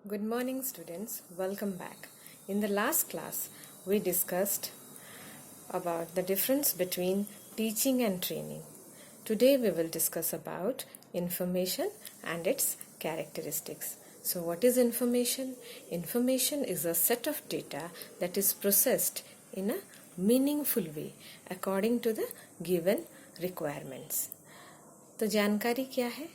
Good morning, students. Welcome back. In the last class, we discussed about the difference between teaching and training. Today, we will discuss about information and its characteristics. So, what is information? Information is a set of data that is processed in a meaningful way according to the given requirements. तो जानकारी क्या है?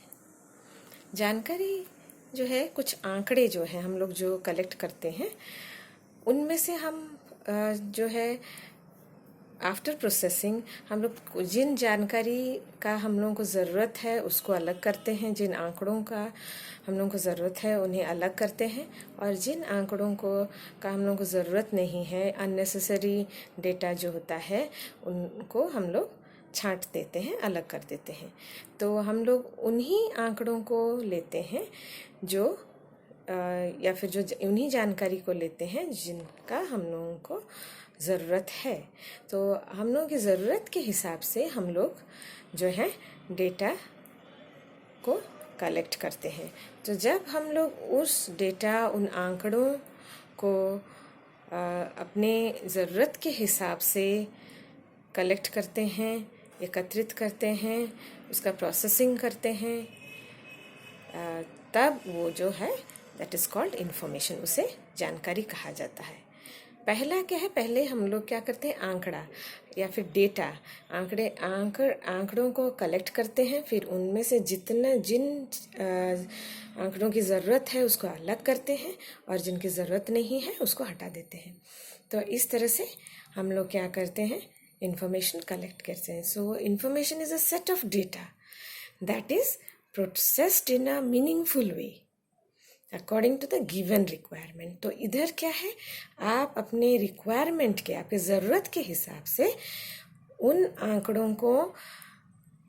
जानकारी जो है कुछ आंकड़े जो हैं हम लोग जो कलेक्ट करते हैं उनमें से हम जो है आफ्टर प्रोसेसिंग हम लोग जिन जानकारी का हम लोगों को ज़रूरत है उसको अलग करते हैं, जिन आंकड़ों का हम लोगों को ज़रूरत है उन्हें अलग करते हैं और जिन आंकड़ों को का हम लोगों को ज़रूरत नहीं है, अननेसेसरी डेटा जो होता है उनको हम लोग छांट देते हैं, अलग कर देते हैं। तो हम लोग उन्हीं आंकड़ों को लेते हैं जो या फिर जो उन्हीं जानकारी को लेते हैं जिनका हम लोगों को ज़रूरत है। तो हम लोगों की ज़रूरत के हिसाब से हम लोग जो है डेटा को कलेक्ट करते हैं। तो जब हम लोग उस डेटा उन आंकड़ों को अपने ज़रूरत के हिसाब से कलेक्ट करते हैं, एकत्रित करते हैं, उसका प्रोसेसिंग करते हैं, तब वो जो है दैट इज़ कॉल्ड इन्फॉर्मेशन, उसे जानकारी कहा जाता है। पहला क्या है, पहले हम लोग क्या करते हैं, आंकड़ा या फिर डेटा, आंकड़ों को कलेक्ट करते हैं, फिर उनमें से जिन आंकड़ों की ज़रूरत है उसको अलग करते हैं और जिनकी ज़रूरत नहीं है उसको हटा देते हैं। तो इस तरह से हम लोग क्या करते हैं, information कलेक्ट करते हैं। सो information is a set of data that is processed in a meaningful way according to the given requirement। तो इधर क्या है, आप अपने रिक्वायरमेंट के, आपके ज़रूरत के हिसाब से उन आंकड़ों को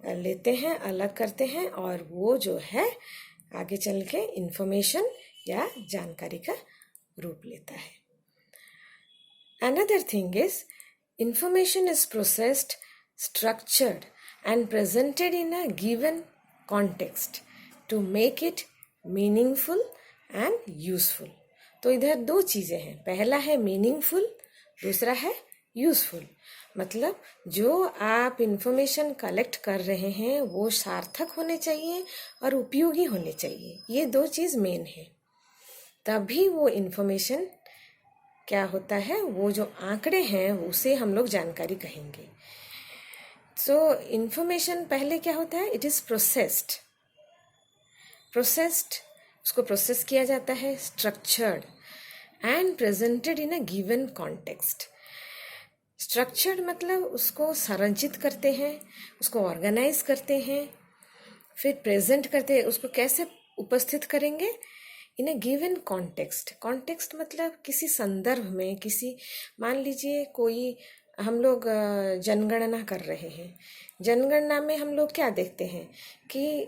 लेते हैं, अलग करते हैं और वो जो है आगे चल के इंफॉर्मेशन या जानकारी का रूप लेता है। Another thing is information is processed, structured and presented in a given context to make it meaningful and useful। तो इधर दो चीज़ें हैं, पहला है मीनिंगफुल, दूसरा है यूज़फुल। मतलब जो आप इंफॉर्मेशन कलेक्ट कर रहे हैं वो सार्थक होने चाहिए और उपयोगी होने चाहिए, ये दो चीज़ मेन है, तभी वो इंफॉर्मेशन क्या होता है, वो जो आंकड़े हैं उसे हम लोग जानकारी कहेंगे। सो इन्फॉर्मेशन पहले क्या होता है, इट इज़ प्रोसेस्ड, उसको प्रोसेस किया जाता है, structured and presented in a given context. Structured मतलब उसको संरचित करते हैं, उसको ऑर्गेनाइज करते हैं, फिर प्रेजेंट करते हैं, उसको कैसे उपस्थित करेंगे, इन अ गिवन कॉन्टेक्स्ट। कॉन्टेक्स्ट मतलब किसी संदर्भ में, किसी, मान लीजिए कोई हम लोग जनगणना कर रहे हैं, जनगणना में हम लोग क्या देखते हैं कि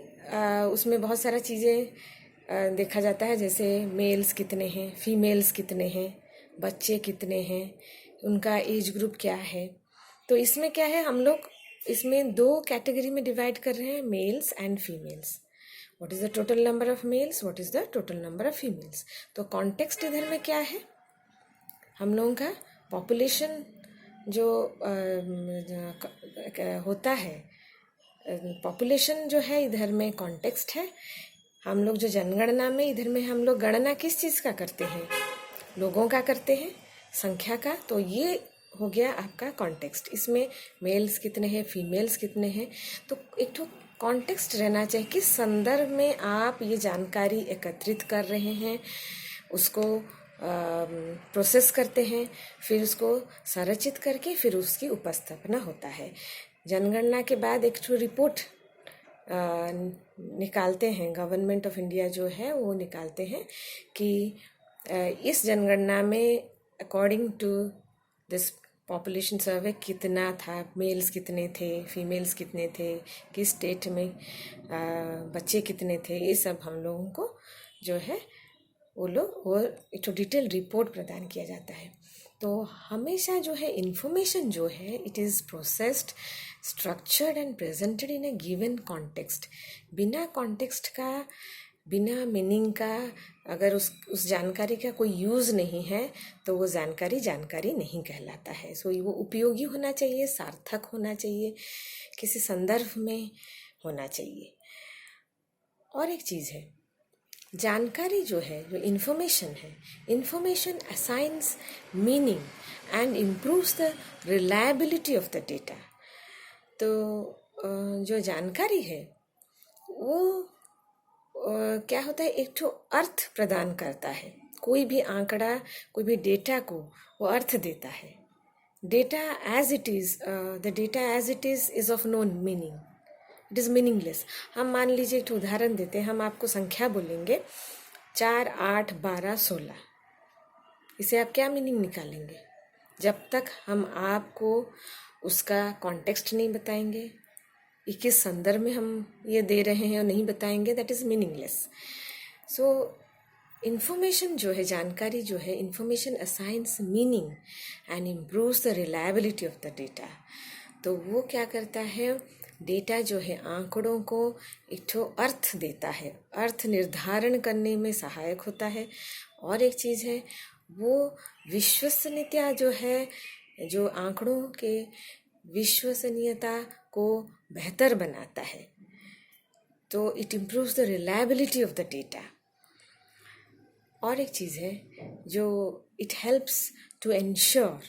उसमें बहुत सारा चीज़ें देखा जाता है, जैसे मेल्स कितने हैं, फीमेल्स कितने हैं, बच्चे कितने हैं, उनका एज ग्रुप क्या है। तो इसमें क्या है, हम लोग इसमें दो कैटेगरी में डिवाइड कर रहे हैं, mails and females. What is the total number of males? What is the total number of females? तो कॉन्टेक्स्ट इधर में क्या है, हम लोगों का पॉपुलेशन जो होता है, पॉपुलेशन जो है इधर में कॉन्टेक्स्ट है। हम लोग जो जनगणना में, इधर में हम लोग गणना किस चीज़ का करते हैं, लोगों का करते हैं, संख्या का। तो ये हो गया आपका कॉन्टेक्स्ट, इसमें मेल्स कितने हैं, फीमेल्स कितने हैं। तो एक तो कॉन्टेक्स्ट रहना चाहिए, किस संदर्भ में आप ये जानकारी एकत्रित कर रहे हैं, उसको प्रोसेस करते हैं, फिर उसको संरचित करके फिर उसकी उपस्थापना होता है। जनगणना के बाद एक तो रिपोर्ट निकालते हैं, गवर्नमेंट ऑफ इंडिया जो है वो निकालते हैं कि इस जनगणना में अकॉर्डिंग टू दिस पॉपुलेशन सर्वे कितना था, मेल्स कितने थे, फीमेल्स कितने थे, किस स्टेट में बच्चे कितने थे, ये सब हम लोगों को जो है वो एक तो डिटेल रिपोर्ट प्रदान किया जाता है। तो हमेशा जो है इन्फॉर्मेशन जो है it is processed, structured and presented in A given context. बिना कॉन्टेक्स्ट का बिना मीनिंग का अगर उस जानकारी का कोई यूज़ नहीं है तो वो जानकारी नहीं कहलाता है। सो वो उपयोगी होना चाहिए, सार्थक होना चाहिए, किसी संदर्भ में होना चाहिए। और एक चीज़ है, जानकारी जो है, जो इन्फॉर्मेशन है, information assigns meaning and improves the reliability of the data. तो जो जानकारी है वो क्या होता है, एक तो अर्थ प्रदान करता है। कोई भी आंकड़ा, कोई भी डेटा को वो अर्थ देता है। Data as it is, the data as it is of no meaning, it is meaningless. हम मान लीजिए एक उदाहरण देते हैं, हम आपको संख्या बोलेंगे 4, 8, 12, 16। इसे आप क्या मीनिंग निकालेंगे? जब तक हम आपको उसका कॉन्टेक्स्ट नहीं बताएंगे, किस संदर्भ में हम ये दे रहे हैं और नहीं बताएंगे, that is meaningless. So information जो है, जानकारी जो है, information assigns meaning and improves the reliability of the data. तो वो क्या करता है, डेटा जो है आंकड़ों को एक ठो अर्थ देता है, अर्थ निर्धारण करने में सहायक होता है। और एक चीज़ है, वो विश्वसनीयता जो है, जो आंकड़ों के विश्वसनीयता को बेहतर बनाता है। तो it improves the reliability of the data. और एक चीज़ है जो it helps to ensure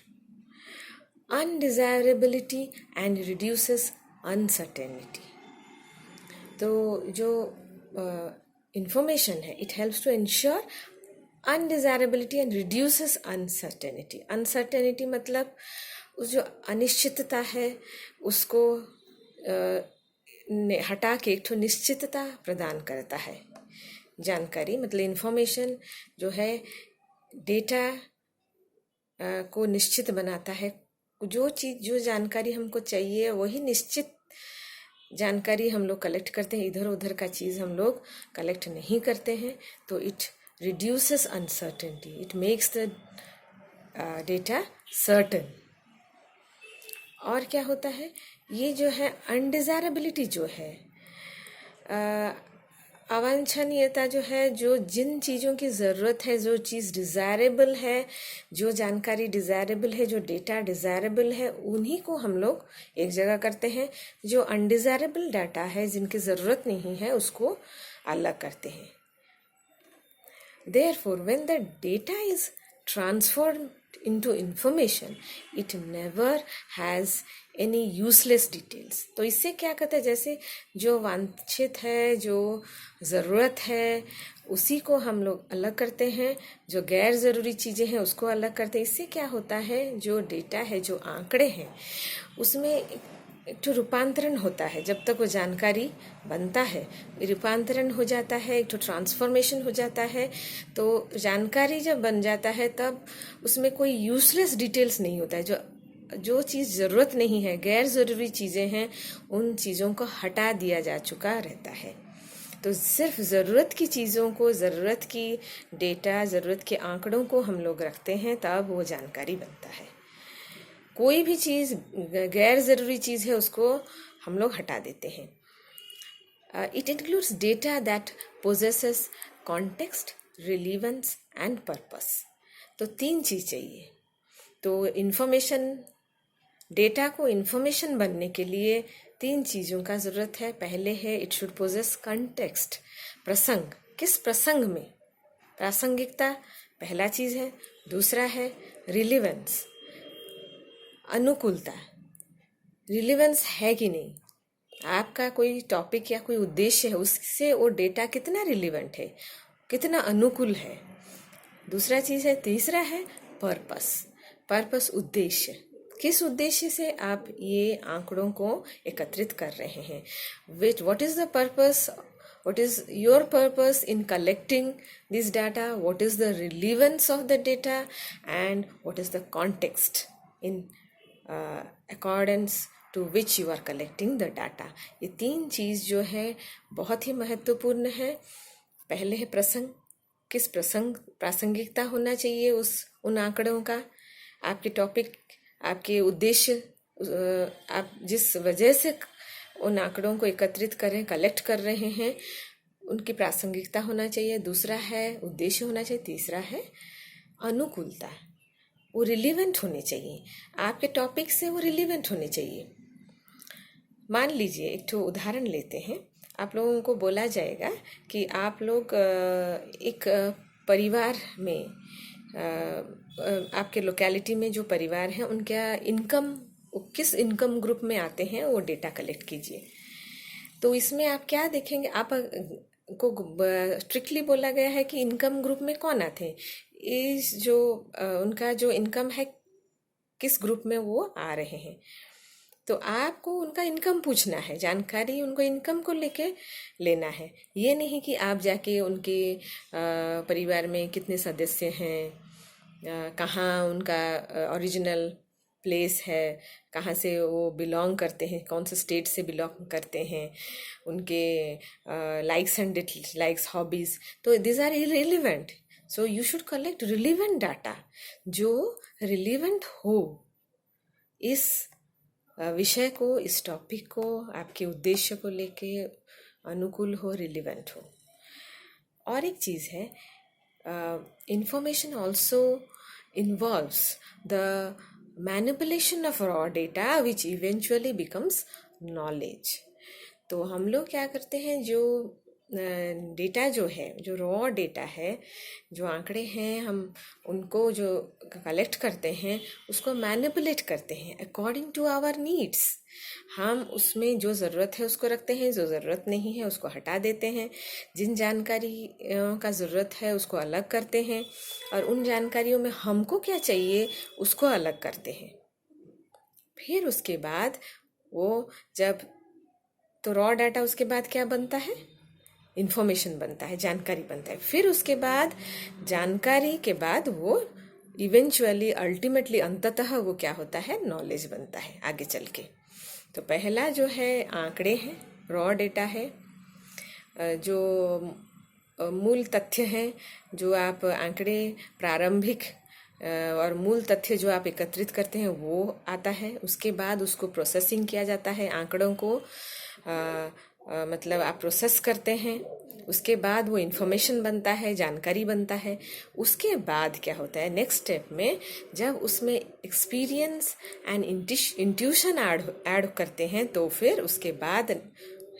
undesirability and reduces uncertainty. तो जो इंफॉर्मेशन है, it helps to ensure undesirability and reduces uncertainty. Uncertainty मतलब उस जो अनिश्चितता है उसको हटा के एक तो निश्चितता प्रदान करता है। जानकारी मतलब इन्फॉर्मेशन जो है डेटा को निश्चित बनाता है। जो जानकारी हमको चाहिए वही निश्चित जानकारी हम लोग कलेक्ट करते हैं, इधर उधर का चीज़ हम लोग कलेक्ट नहीं करते हैं। तो it reduces uncertainty, it makes the data certain. और क्या होता है, ये जो है अनडिजायरेबिलिटी जो है, अवांछनीयता जो है, जो जिन चीज़ों की ज़रूरत है, जो चीज़ डिज़ायरेबल है, जो जानकारी डिज़ायरेबल है, जो डेटा डिज़ायरेबल है, उन्हीं को हम लोग एक जगह करते हैं। जो अनडिज़ायरेबल डाटा है, जिनकी ज़रूरत नहीं है, उसको अलग करते हैं। Therefore, when the data is transformed into information, it never has any useless details. तो इससे क्या कहते हैं, जैसे जो वांछित है, जो ज़रूरत है, उसी को हम लोग अलग करते हैं, जो गैर ज़रूरी चीज़ें हैं उसको अलग करते हैं। इससे क्या होता है, जो डेटा है, जो आंकड़े हैं, उसमें एक तो रूपांतरण होता है। जब तक वो जानकारी बनता है, रूपांतरण हो जाता है, एक तो ट्रांसफॉर्मेशन हो जाता है। तो जानकारी जब बन जाता है तब उसमें कोई यूजलेस डिटेल्स नहीं होता है। जो चीज़ ज़रूरत नहीं है, गैर ज़रूरी चीज़ें हैं, उन चीज़ों को हटा दिया जा चुका रहता है। तो सिर्फ ज़रूरत की चीज़ों को, ज़रूरत की डेटा, ज़रूरत के आंकड़ों को हम लोग रखते हैं, तब वो जानकारी बनता है। कोई भी चीज़ गैर ज़रूरी चीज़ है उसको हम लोग हटा देते हैं। It includes data that possesses context, relevance and purpose. तो 3 चीज़ चाहिए। तो इन्फॉर्मेशन, डेटा को इन्फॉर्मेशन बनने के लिए 3 चीज़ों का ज़रूरत है। पहले है इट शुड पोजेस कॉन्टेक्स्ट, प्रसंग, किस प्रसंग में, प्रासंगिकता पहला चीज़ है। दूसरा है रिलीवेंस, अनुकूलता, रिलेवेंस है कि नहीं, आपका कोई टॉपिक या कोई उद्देश्य है, उससे वो डेटा कितना रिलेवेंट है, कितना अनुकूल है। दूसरा चीज़ है, तीसरा है पर्पस, पर्पस उद्देश्य, किस उद्देश्य से आप ये आंकड़ों को एकत्रित कर रहे हैं। What is the purpose, what is your purpose in collecting this data, what is the relevance of the data, and what is the context in accordance to which you are collecting the data। ये 3 चीज़ जो है बहुत ही महत्वपूर्ण है। पहले है प्रसंग, किस प्रासंगिकता होना चाहिए उन आंकड़ों का, आपके टॉपिक, आपके उद्देश्य, आप जिस वजह से उन आंकड़ों को एकत्रित करें, कलेक्ट कर रहे हैं, उनकी प्रासंगिकता होना चाहिए, दूसरा है उद्देश्य होना चाहिए, तीसरा है अनुकूलता। वो रिलीवेंट होने चाहिए, आपके टॉपिक से वो रिलीवेंट होने चाहिए। मान लीजिए एक तो उदाहरण लेते हैं, आप लोगों को बोला जाएगा कि आप लोग एक परिवार में आपके लोकेलिटी में जो परिवार हैं उनका इनकम किस इनकम ग्रुप में आते हैं वो डेटा कलेक्ट कीजिए। तो इसमें आप क्या देखेंगे, आप को स्ट्रिक्टली बोला गया है कि इनकम ग्रुप में कौन आते हैं, इस जो उनका जो इनकम है किस ग्रुप में वो आ रहे हैं। तो आपको उनका इनकम पूछना है, जानकारी उनको इनकम को लेके लेना है। ये नहीं कि आप जाके उनके परिवार में कितने सदस्य हैं, कहाँ उनका ओरिजिनल प्लेस है, कहाँ से वो बिलोंग करते हैं, कौन से स्टेट से बिलोंग करते हैं, उनके लाइक्स एंड डिसलाइक्स, हॉबीज़, तो this are irrelevant. So you should collect relevant data, जो रिलीवेंट हो इस विषय को, इस टॉपिक को, आपके उद्देश्य को लेके अनुकूल हो, रिलीवेंट हो। और एक चीज़ है, information also involves the manipulation of raw data which eventually becomes knowledge. तो हम लोग क्या करते हैं, जो डेटा जो है, जो रॉ डेटा है, जो आंकड़े हैं, हम उनको जो कलेक्ट करते हैं उसको मैनिपुलेट करते हैं अकॉर्डिंग टू आवर नीड्स। हम उसमें जो ज़रूरत है उसको रखते हैं, जो ज़रूरत नहीं है उसको हटा देते हैं, जिन जानकारी का ज़रूरत है उसको अलग करते हैं, और उन जानकारियों में हमको क्या चाहिए उसको अलग करते हैं। फिर उसके बाद वो जब, तो रॉ डाटा उसके बाद क्या बनता है, इंफॉर्मेशन बनता है, जानकारी बनता है। फिर उसके बाद जानकारी के बाद वो इवेंचुअली, अल्टीमेटली, अंततः वो क्या होता है, नॉलेज बनता है आगे चल के। तो पहला जो है आंकड़े हैं, रॉ डेटा है, जो मूल तथ्य हैं, जो आप आंकड़े प्रारंभिक और मूल तथ्य जो आप एकत्रित करते हैं वो आता है। उसके बाद उसको प्रोसेसिंग किया जाता है, आंकड़ों को मतलब आप प्रोसेस करते हैं, उसके बाद वो इन्फॉर्मेशन बनता है, जानकारी बनता है। उसके बाद क्या होता है नेक्स्ट स्टेप में, जब उसमें एक्सपीरियंस एंड इंट्यूशन ऐड करते हैं तो फिर उसके बाद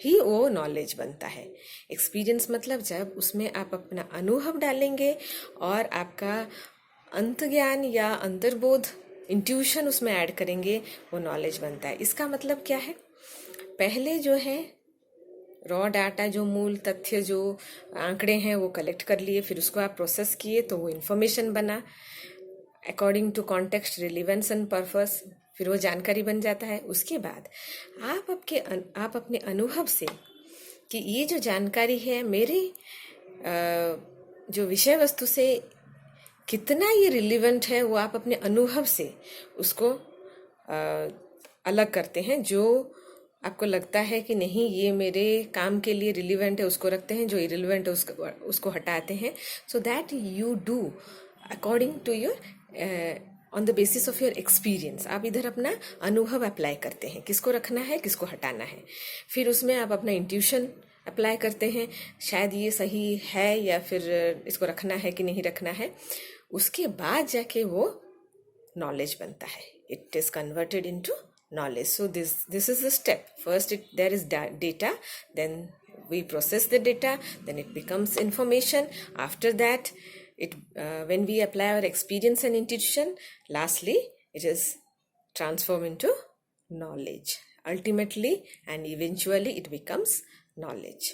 ही वो नॉलेज बनता है। एक्सपीरियंस मतलब जब उसमें आप अपना अनुभव डालेंगे और आपका अंतर्ज्ञान या अंतर्बोध, इंट्यूशन उसमें ऐड करेंगे, वो नॉलेज बनता है। इसका मतलब क्या है, पहले जो है रॉ डाटा, जो मूल तथ्य, जो आंकड़े हैं वो कलेक्ट कर लिए, फिर उसको आप प्रोसेस किए तो वो इन्फॉर्मेशन बना according to context, relevance and purpose, फिर वो जानकारी बन जाता है। उसके बाद आप अपने अनुभव से कि ये जो जानकारी है मेरे जो विषय वस्तु से कितना ये रिलीवेंट है, वो आप अपने अनुभव से उसको अलग करते हैं। जो आपको लगता है कि नहीं ये मेरे काम के लिए रिलीवेंट है उसको रखते हैं, जो इरिलीवेंट है उसको हटाते हैं। So that you do according to your on the basis of your experience. आप इधर अपना अनुभव अप्लाई करते हैं, किसको रखना है, किसको हटाना है। फिर उसमें आप अपना इंट्यूशन अप्लाई करते हैं, शायद ये सही है या फिर इसको रखना है कि नहीं रखना है। उसके बाद जाके वो नॉलेज बनता है, it is converted into knowledge. So this is the step. First there is data, then we process the data, then it becomes information. After that when we apply our experience and intuition, lastly it is transformed into knowledge. Ultimately and eventually it becomes knowledge.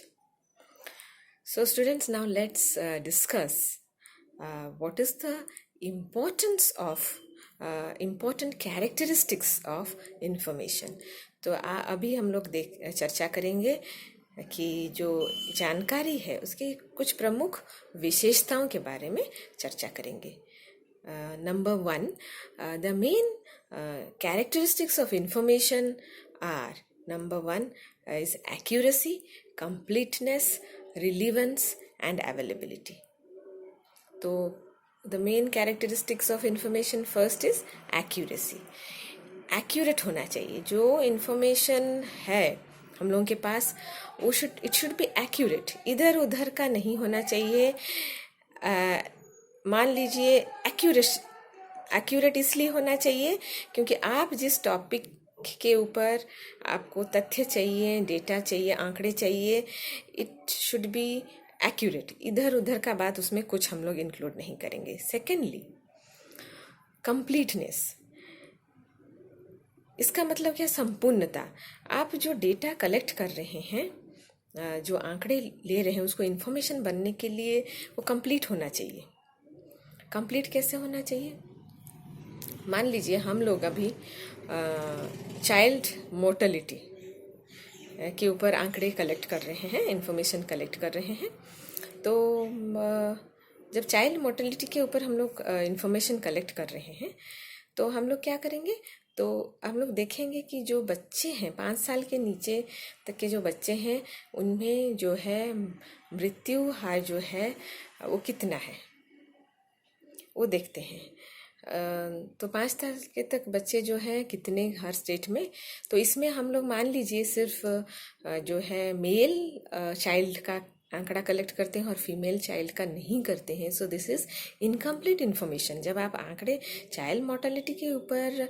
So students, now let's discuss what is the importance of important characteristics of information. तो अभी हम लोग चर्चा करेंगे कि जो जानकारी है उसकी कुछ प्रमुख विशेषताओं के बारे में चर्चा करेंगे। Number 1, the main characteristics of information are, number 1 is accuracy, completeness, relevance and availability. तो the main characteristics of information first is accuracy. Accurate होना चाहिए। जो इन्फॉर्मेशन है हम लोगों के पास वो इट शुड बी एक्यूरेट, इधर उधर का नहीं होना चाहिए। मान लीजिए एक्यूरेट इसलिए होना चाहिए क्योंकि आप जिस टॉपिक के ऊपर आपको तथ्य चाहिए, डेटा चाहिए, आंकड़े चाहिए, इट शुड बी एक्यूरेट। इधर उधर का बात उसमें कुछ हम लोग इंक्लूड नहीं करेंगे। सेकेंडली, कंप्लीटनेस, इसका मतलब क्या? संपूर्णता। आप जो डेटा कलेक्ट कर रहे हैं, जो आंकड़े ले रहे हैं, उसको इन्फॉर्मेशन बनने के लिए वो कंप्लीट होना चाहिए। कंप्लीट कैसे होना चाहिए? मान लीजिए हम लोग अभी चाइल्ड मोर्टेलिटी के ऊपर आंकड़े कलेक्ट कर रहे हैं, इन्फॉर्मेशन कलेक्ट कर रहे हैं। तो जब चाइल्ड मोर्टेलिटी के ऊपर हम लोग इन्फॉर्मेशन कलेक्ट कर रहे हैं, तो हम लोग क्या करेंगे? तो हम लोग देखेंगे कि जो बच्चे हैं, 5 साल के नीचे तक के जो बच्चे हैं, उनमें जो है मृत्यु हार जो है वो कितना है, वो देखते हैं। तो 5 साल के तक बच्चे जो हैं कितने हर स्टेट में, तो इसमें हम लोग मान लीजिए सिर्फ जो है मेल चाइल्ड का आंकड़ा कलेक्ट करते हैं और फीमेल चाइल्ड का नहीं करते हैं। सो दिस इज़ इनकम्प्लीट इन्फॉर्मेशन। जब आप आंकड़े चाइल्ड मोर्टेलिटी के ऊपर,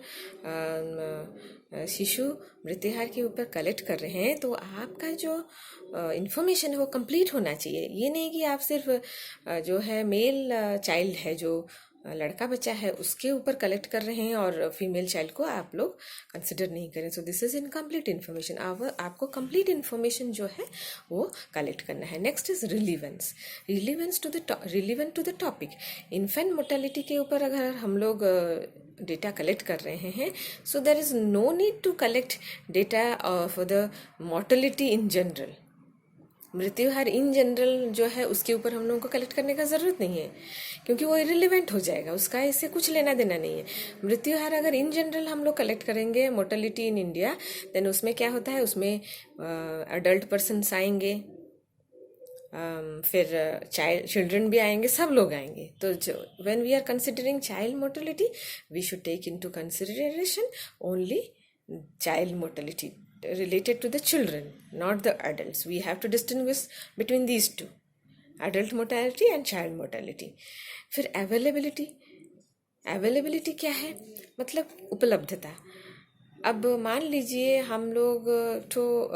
शिशु मृत्युहार के ऊपर कलेक्ट कर रहे हैं, तो आपका जो इन्फॉर्मेशन है वो कंप्लीट होना चाहिए। ये नहीं कि आप सिर्फ जो है मेल चाइल्ड है, जो लड़का बच्चा है, उसके ऊपर कलेक्ट कर रहे हैं और फीमेल चाइल्ड को आप लोग कंसिडर नहीं करें। So this is incomplete information. आपको कंप्लीट इन्फॉर्मेशन जो है वो कलेक्ट करना है। Next is relevance. Relevant to the topic. Infant mortality के ऊपर अगर हम लोग डेटा कलेक्ट कर रहे हैं, so there is no need to collect data for the mortality in general. मृत्यु हार इन जनरल जो है उसके ऊपर हम लोगों को कलेक्ट करने का ज़रूरत नहीं है, क्योंकि वो इरिलेवेंट हो जाएगा, उसका इससे कुछ लेना देना नहीं है। मृत्यु हार अगर इन जनरल हम लोग कलेक्ट करेंगे, मोर्टेलिटी इन इंडिया, देन उसमें क्या होता है, उसमें अडल्ट पर्सनस आएंगे, फिर चिल्ड्रन भी आएंगे, सब लोग आएंगे। तो जो when we are considering child mortality, we should take into consideration only child mortality related to the children, not the adults. We have to distinguish between these two, adult mortality and child mortality. फिर availability क्या है? मतलब उपलब्धता। अब मान लीजिए हम लोग तो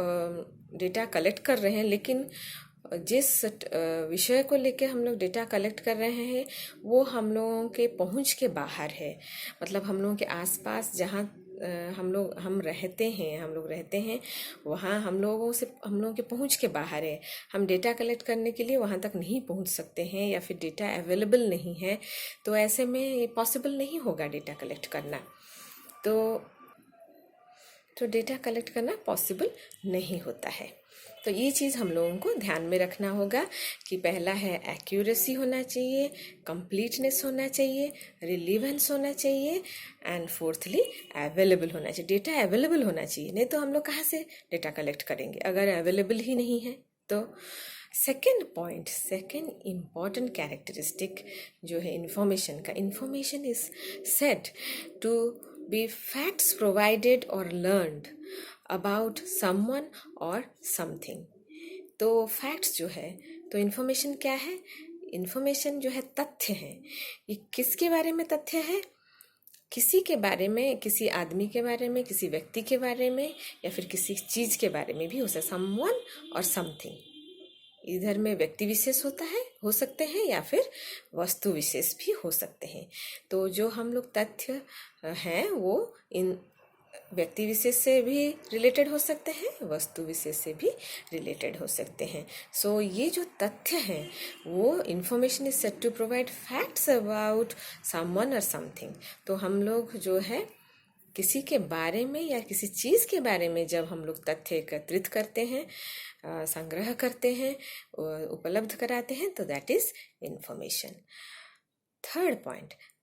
डेटा कलेक्ट कर रहे हैं, लेकिन जिस विषय को लेके हम लोग डेटा कलेक्ट कर रहे हैं वो हम लोगों के पहुंच के बाहर है। मतलब हम लोगों के आसपास जहाँ हम लोग रहते हैं वहाँ हम लोगों के पहुंच के बाहर है। हम डेटा कलेक्ट करने के लिए वहाँ तक नहीं पहुंच सकते हैं, या फिर डेटा अवेलेबल नहीं है, तो ऐसे में पॉसिबल नहीं होगा डेटा कलेक्ट करना। तो डेटा कलेक्ट करना पॉसिबल नहीं होता है। तो ये चीज़ हम लोगों को ध्यान में रखना होगा कि पहला है एक्यूरेसी होना चाहिए, कंप्लीटनेस होना चाहिए, रिलीवेंस होना चाहिए, एंड फोर्थली अवेलेबल होना चाहिए। डेटा अवेलेबल होना चाहिए, नहीं तो हम लोग कहाँ से डेटा कलेक्ट करेंगे अगर अवेलेबल ही नहीं है। तो सेकेंड इम्पॉर्टेंट कैरेक्टरिस्टिक जो है इन्फॉर्मेशन का, information is said to be facts provided or learned about someone or something. तो फैक्ट्स जो है, तो इन्फॉर्मेशन क्या है? इन्फॉर्मेशन जो है तथ्य है। ये किसके बारे में तथ्य है? किसी के बारे में, किसी आदमी के बारे में, किसी व्यक्ति के बारे में, या फिर किसी चीज़ के बारे में भी हो सकता है। समवन और समथिंग, इधर में व्यक्ति विशेष हो सकते हैं या फिर वस्तु विशेष भी हो सकते हैं। तो जो हम लोग तथ्य हैं वो इन व्यक्ति विशेष से भी रिलेटेड हो सकते हैं, वस्तु विशेष से भी रिलेटेड हो सकते हैं। सो ये जो तथ्य हैं वो information is said to provide facts about someone or something. तो हम लोग जो है किसी के बारे में या किसी चीज़ के बारे में जब हम लोग तथ्य एकत्रित करते हैं, संग्रह करते हैं, उपलब्ध कराते हैं, तो that is information.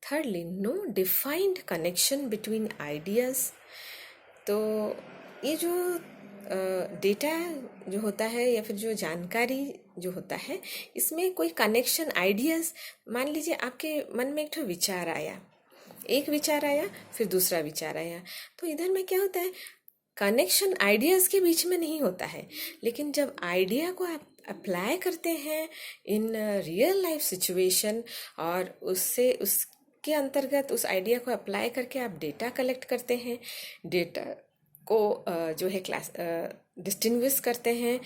thirdly, no defined connection between ideas. तो ये जो डेटा जो होता है या फिर जो जानकारी जो होता है, इसमें कोई कनेक्शन, आइडियाज, मान लीजिए आपके मन में एक विचार आया, फिर दूसरा विचार आया, तो इधर में क्या होता है, कनेक्शन आइडियाज़ के बीच में नहीं होता है, लेकिन जब आइडिया को आप अप्लाई करते हैं इन रियल लाइफ सिचुएशन और उसके अंतर्गत उस आइडिया को अप्लाई करके आप डेटा कलेक्ट करते हैं, डेटा को जो है क्लास डिस्टिंग्विश करते हैं,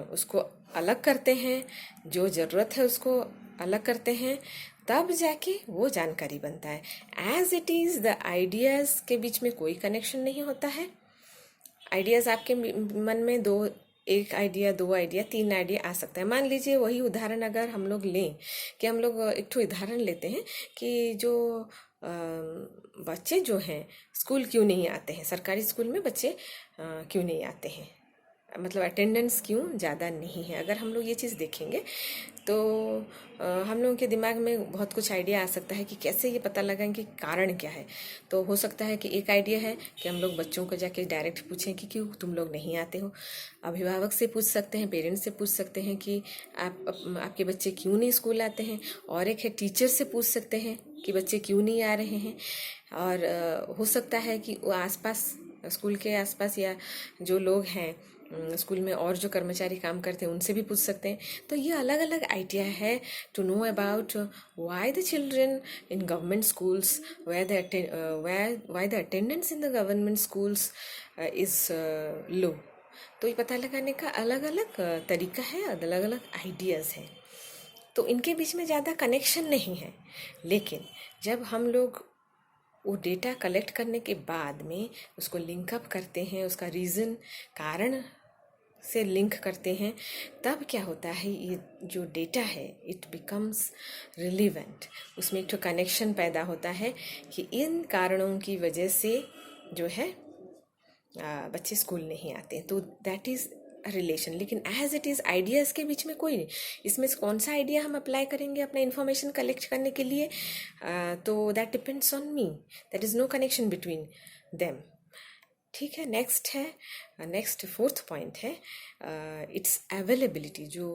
उसको अलग करते हैं, जो ज़रूरत है उसको अलग करते हैं, तब जाके वो जानकारी बनता है। As it is the ideas के बीच में कोई कनेक्शन नहीं होता है। आइडियाज़ आपके मन में एक आइडिया, दो आइडिया, तीन आइडिया आ सकता है। मान लीजिए वही उदाहरण अगर हम लोग लें कि हम लोग एक ठो उदाहरण लेते हैं कि जो बच्चे जो हैं स्कूल क्यों नहीं आते हैं, सरकारी स्कूल में बच्चे क्यों नहीं आते हैं, मतलब अटेंडेंस क्यों ज़्यादा नहीं है। अगर हम लोग ये चीज़ देखेंगे तो हम लोगों के दिमाग में बहुत कुछ आइडिया आ सकता है कि कैसे ये पता लगाएं कि कारण क्या है। तो हो सकता है कि एक आइडिया है कि हम लोग बच्चों को जाके डायरेक्ट पूछें कि क्यों तुम लोग नहीं आते हो। अभिभावक से पूछ सकते हैं, पेरेंट्स से पूछ सकते हैं कि आपके बच्चे क्यों नहीं स्कूल आते हैं। और एक है टीचर से पूछ सकते हैं कि बच्चे क्यों नहीं आ रहे हैं। और हो सकता है कि वो आसपास, स्कूल के आसपास या जो लोग हैं स्कूल में और जो कर्मचारी काम करते हैं उनसे भी पूछ सकते हैं। तो ये अलग अलग आइडिया है to know about why the children in government schools, why the attendance in the government schools is low. तो ये पता लगाने का अलग अलग तरीका है, अलग अलग आइडियाज़ हैं। तो इनके बीच में ज़्यादा कनेक्शन नहीं है, लेकिन जब हम लोग वो डेटा कलेक्ट करने के बाद में उसको लिंकअप करते हैं, उसका रीज़न, कारण से लिंक करते हैं, तब क्या होता है, ये जो डेटा है इट बिकम्स रिलीवेंट। उसमें एक तो कनेक्शन पैदा होता है कि इन कारणों की वजह से जो है बच्चे स्कूल नहीं आते, तो दैट इज़ रिलेशन। लेकिन एज इट इज़ आइडियाज़ के बीच में कोई नहीं। इसमें से कौन सा आइडिया हम अप्लाई करेंगे अपना इन्फॉर्मेशन कलेक्ट करने के लिए, तो that depends on me, that is no connection between them. ठीक है, नेक्स्ट फोर्थ पॉइंट है इट्स अवेलेबिलिटी। जो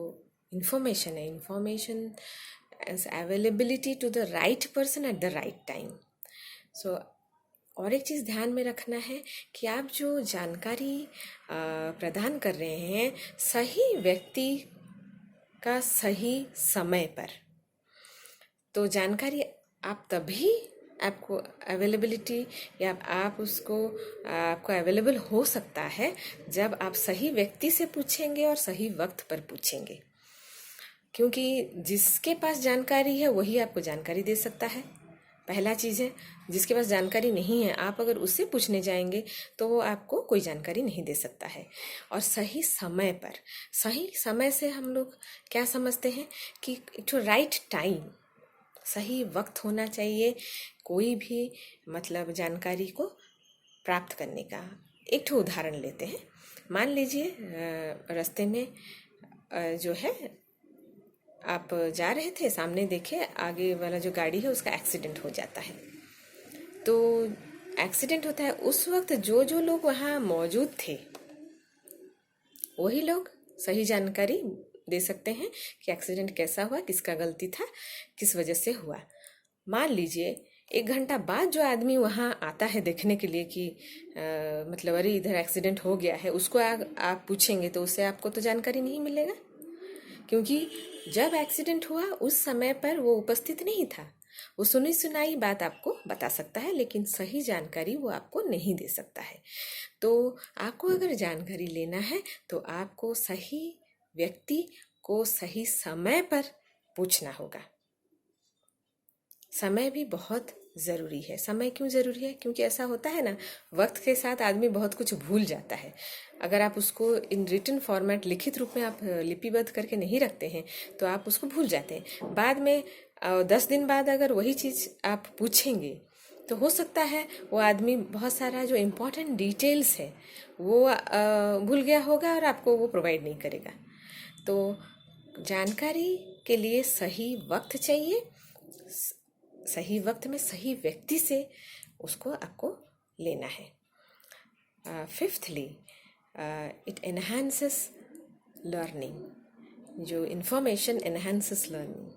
इन्फॉर्मेशन है, information as availability to the right person at the right time. So और एक चीज़ ध्यान में रखना है कि आप जो जानकारी प्रदान कर रहे हैं सही व्यक्ति का सही समय पर। तो जानकारी आप तभी आपको अवेलेबिलिटी या आप उसको आपको अवेलेबल हो सकता है जब आप सही व्यक्ति से पूछेंगे और सही वक्त पर पूछेंगे, क्योंकि जिसके पास जानकारी है वही आपको जानकारी दे सकता है। पहला चीज़ है, जिसके पास जानकारी नहीं है आप अगर उससे पूछने जाएंगे तो वो आपको कोई जानकारी नहीं दे सकता है। और सही समय से हम लोग क्या समझते हैं कि एक तो राइट टाइम, सही वक्त होना चाहिए कोई भी मतलब जानकारी को प्राप्त करने का। एक तो उदाहरण लेते हैं, मान लीजिए रास्ते में जो है आप जा रहे थे, सामने देखे आगे वाला जो गाड़ी है उसका एक्सीडेंट हो जाता है। तो एक्सीडेंट होता है उस वक्त जो जो लोग वहाँ मौजूद थे वही लोग सही जानकारी दे सकते हैं कि एक्सीडेंट कैसा हुआ, किसका गलती था, किस वजह से हुआ। मान लीजिए 1 घंटा बाद जो आदमी वहाँ आता है देखने के लिए कि मतलब अरे इधर एक्सीडेंट हो गया है, उसको आप पूछेंगे तो उससे आपको तो जानकारी नहीं मिलेगा, क्योंकि जब एक्सीडेंट हुआ उस समय पर वो उपस्थित नहीं था। वो सुनी सुनाई बात आपको बता सकता है लेकिन सही जानकारी वो आपको नहीं दे सकता है। तो आपको अगर जानकारी लेना है तो आपको सही व्यक्ति को सही समय पर पूछना होगा। समय भी बहुत ज़रूरी है। समय क्यों ज़रूरी है? क्योंकि ऐसा होता है ना, वक्त के साथ आदमी बहुत कुछ भूल जाता है। अगर आप उसको इन रिटन फॉर्मेट, लिखित रूप में आप लिपिबद्ध करके नहीं रखते हैं तो आप उसको भूल जाते हैं। बाद में 10 दिन बाद अगर वही चीज़ आप पूछेंगे तो हो सकता है वो आदमी बहुत सारा जो इम्पोर्टेंट डिटेल्स है वो भूल गया होगा और आपको वो प्रोवाइड नहीं करेगा। तो जानकारी के लिए सही वक्त चाहिए, सही वक्त में सही व्यक्ति से उसको आपको लेना है। Fifthly it enhances learning. जो इन्फॉर्मेशन एनहांसेस लर्निंग,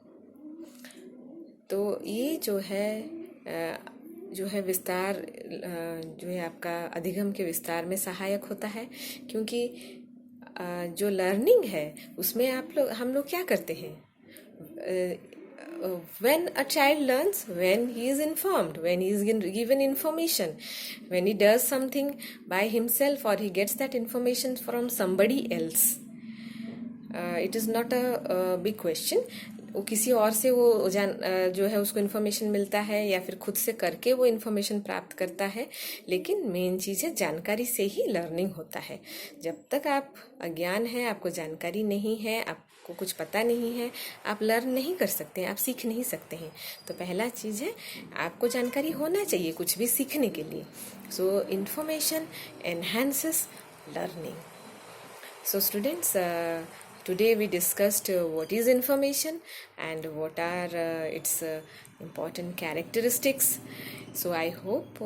तो ये जो है जो है विस्तार जो है आपका अधिगम के विस्तार में सहायक होता है, क्योंकि जो लर्निंग है उसमें हम लोग क्या करते हैं? When a child learns, when he is informed, when he is given information, when he does something by himself or he gets that information from somebody else, it is not a big question. वो किसी और से वो जो है उसको information मिलता है या फिर खुद से करके वो इन्फॉर्मेशन प्राप्त करता है, लेकिन मेन चीज़ है जानकारी से ही लर्निंग होता है। जब तक आप अज्ञान है, आपको जानकारी नहीं है, आपको कुछ पता नहीं है, आप लर्न नहीं कर सकते हैं, आप सीख नहीं सकते हैं। तो पहला चीज़ है आपको जानकारी होना चाहिए कुछ भी सीखने के लिए। So information enhances learning. So students, today we discussed what is information and what are its important characteristics. So I hope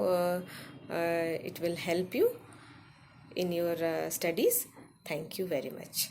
it will help you in your studies. Thank you very much.